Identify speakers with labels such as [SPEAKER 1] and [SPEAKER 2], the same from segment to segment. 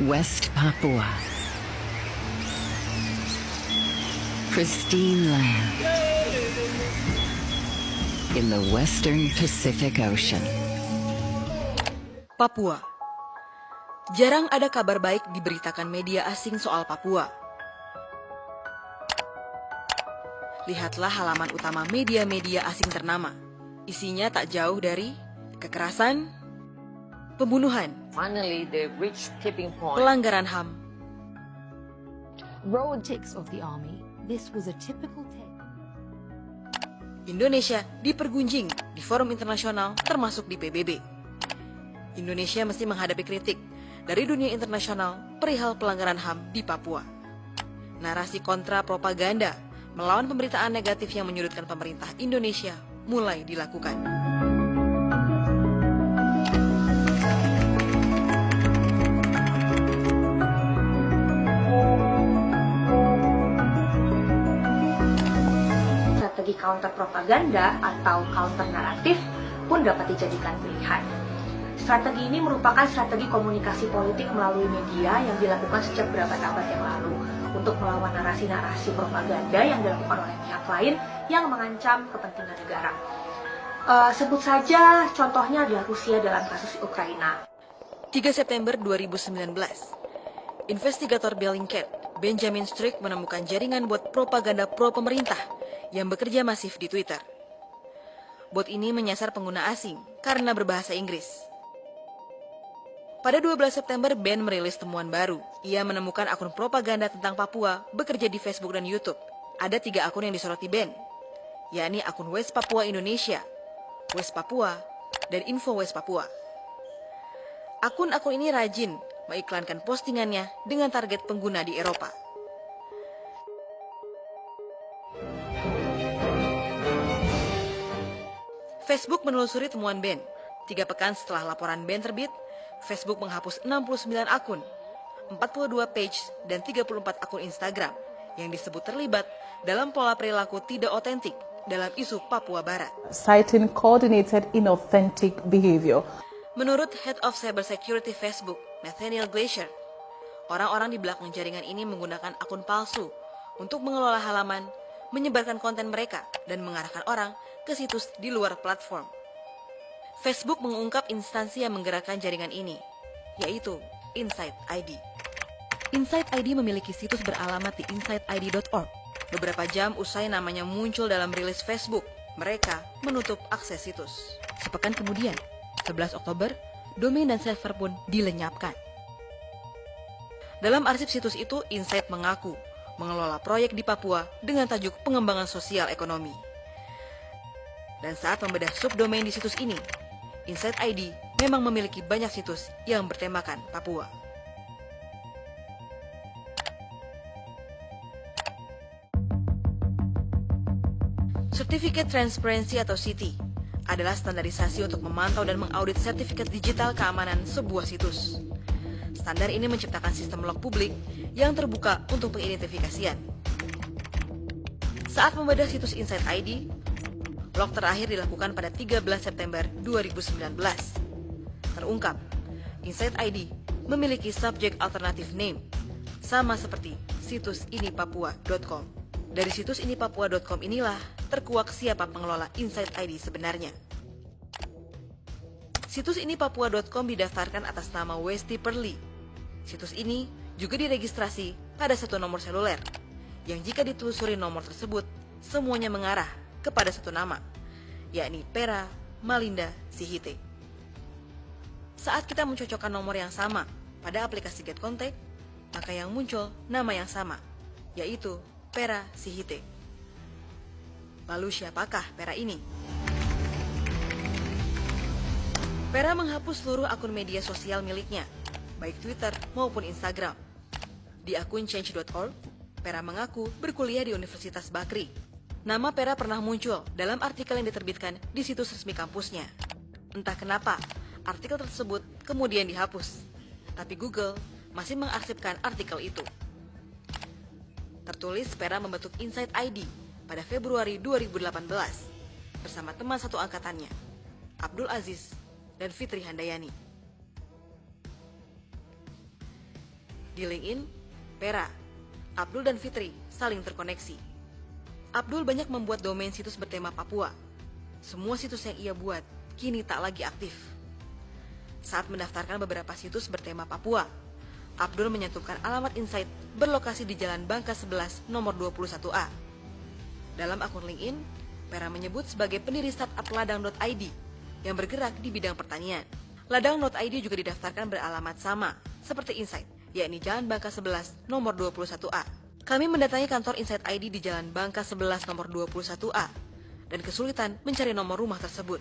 [SPEAKER 1] West Papua. Pristine land in the western Pacific Ocean.
[SPEAKER 2] Papua. Jarang ada kabar baik diberitakan media asing soal Papua. Lihatlah halaman utama media-media asing ternama. Isinya tak jauh dari kekerasan, pembunuhan,
[SPEAKER 3] Finally, they reached tipping point.
[SPEAKER 2] pelanggaran HAM,
[SPEAKER 4] Tactics of the army. This was a typical take.
[SPEAKER 2] Indonesia dipergunjing di forum internasional termasuk di PBB. Indonesia mesti menghadapi kritik dari dunia internasional perihal pelanggaran HAM di Papua. Narasi kontra propaganda melawan pemberitaan negatif yang menyudutkan pemerintah Indonesia mulai dilakukan.
[SPEAKER 5] Strategi counter propaganda atau counter naratif pun dapat dijadikan pilihan. Strategi ini merupakan strategi komunikasi politik melalui media yang dilakukan sejak beberapa abad yang lalu untuk melawan narasi-narasi propaganda yang dilakukan oleh pihak lain yang mengancam kepentingan negara. Sebut saja contohnya adalah Rusia dalam kasus Ukraina.
[SPEAKER 2] 3 September 2019, investigator Bellingcat, Benjamin Strick menemukan jaringan bot propaganda pro-pemerintah yang bekerja masif di Twitter. Bot ini menyasar pengguna asing karena berbahasa Inggris. Pada 12 September, Ben merilis temuan baru. Ia menemukan akun propaganda tentang Papua bekerja di Facebook dan YouTube. Ada 3 akun yang disoroti Ben, yakni akun West Papua Indonesia, West Papua, dan Info West Papua. Akun-akun ini rajin mengiklankan postingannya dengan target pengguna di Eropa. Facebook menelusuri temuan Ben. 3 pekan setelah laporan Ben terbit, Facebook menghapus 69 akun, 42 page, dan 34 akun Instagram yang disebut terlibat dalam pola perilaku tidak otentik dalam isu Papua Barat.
[SPEAKER 6] Citing coordinated inauthentic behavior.
[SPEAKER 2] Menurut Head of Cybersecurity Facebook, Nathaniel Glacier, orang-orang di belakang jaringan ini menggunakan akun palsu untuk mengelola halaman, menyebarkan konten mereka, dan mengarahkan orang ke situs di luar platform. Facebook mengungkap instansi yang menggerakkan jaringan ini, yaitu Insight ID. Insight ID memiliki situs beralamat di insightid.org. Beberapa jam usai namanya muncul dalam rilis Facebook, mereka menutup akses situs. Sepekan kemudian, 11 Oktober, domain dan server pun dilenyapkan. Dalam arsip situs itu, Insight mengaku mengelola proyek di Papua dengan tajuk pengembangan sosial ekonomi. Dan saat membedah subdomain di situs ini, Insight ID memang memiliki banyak situs yang bertemakan Papua. Certificate Transparency atau CT adalah standarisasi untuk memantau dan mengaudit sertifikat digital keamanan sebuah situs. Standar ini menciptakan sistem log publik yang terbuka untuk pengidentifikasian. Saat membedah situs Insight ID, log terakhir dilakukan pada 13 September 2019. Terungkap, Insight ID memiliki subject alternative name, sama seperti situs inipapua.com. Dari situs inipapua.com inilah terkuak siapa pengelola Insight ID sebenarnya. Situs inipapua.com didaftarkan atas nama Westi Perli. Situs ini juga diregistrasi pada satu nomor seluler, yang jika ditelusuri nomor tersebut, semuanya mengarah kepada satu nama, yakni Pera Malinda Sihite. Saat kita mencocokkan nomor yang sama pada aplikasi Get Contact, maka yang muncul nama yang sama, yaitu Pera Sihite. Lalu siapakah Pera ini? Pera menghapus seluruh akun media sosial miliknya, baik Twitter maupun Instagram. Di akun change.org, Pera mengaku berkuliah di Universitas Bakri. Nama Pera pernah muncul dalam artikel yang diterbitkan di situs resmi kampusnya. Entah kenapa, artikel tersebut kemudian dihapus, tapi Google masih mengarsipkan artikel itu. Tertulis Pera membentuk Insight ID pada Februari 2018 bersama teman satu angkatannya, Abdul Aziz dan Fitri Handayani. Di LinkedIn, Pera, Abdul dan Fitri saling terkoneksi. Abdul banyak membuat domain situs bertema Papua. Semua situs yang ia buat kini tak lagi aktif. Saat mendaftarkan beberapa situs bertema Papua, Abdul menyatukan alamat Insight berlokasi di Jalan Bangka 11 nomor 21A. Dalam akun LinkedIn, Pera menyebut sebagai pendiri startup Ladang.id yang bergerak di bidang pertanian. Ladang.id juga didaftarkan beralamat sama seperti Insight, yakni Jalan Bangka 11 nomor 21A. Kami mendatangi kantor Insight ID di Jalan Bangka 11 nomor 21A dan kesulitan mencari nomor rumah tersebut.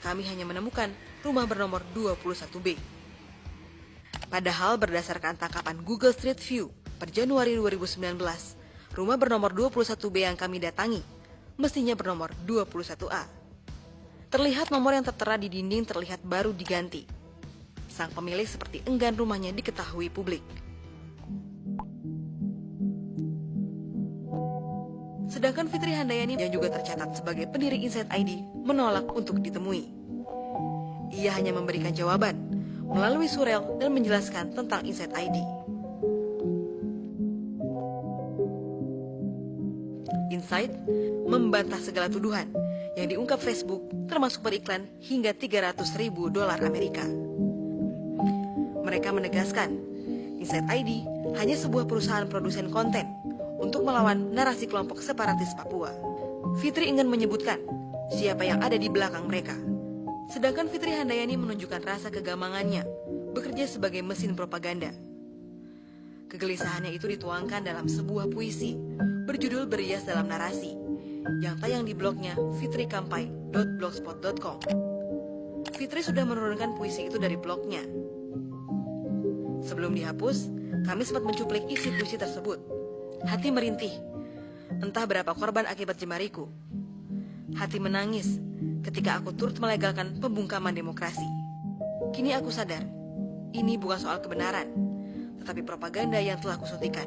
[SPEAKER 2] Kami hanya menemukan rumah bernomor 21B. Padahal berdasarkan tangkapan Google Street View per Januari 2019, rumah bernomor 21B yang kami datangi mestinya bernomor 21A. Terlihat nomor yang tertera di dinding terlihat baru diganti. Sang pemilik seperti enggan rumahnya diketahui publik. Sedangkan Fitri Handayani yang juga tercatat sebagai pendiri Insight ID menolak untuk ditemui. Ia hanya memberikan jawaban melalui surel dan menjelaskan tentang Insight ID. Insight membantah segala tuduhan yang diungkap Facebook, termasuk beriklan hingga $300.000 Amerika. Mereka menegaskan, Insight ID hanya sebuah perusahaan produsen konten untuk melawan narasi kelompok separatis Papua. Fitri enggan menyebutkan siapa yang ada di belakang mereka. Sedangkan Fitri Handayani menunjukkan rasa kegamangannya bekerja sebagai mesin propaganda. Kegelisahannya itu dituangkan dalam sebuah puisi berjudul Berias dalam Narasi yang tayang di blognya fitrikampai.blogspot.com. Fitri sudah menurunkan puisi itu dari blognya. Sebelum dihapus, kami sempat mencuplik isi puisi tersebut. Hati merintih, entah berapa korban akibat jemariku. Hati menangis ketika aku turut melegalkan pembungkaman demokrasi. Kini aku sadar, ini bukan soal kebenaran, tetapi propaganda yang telah kusuntikan.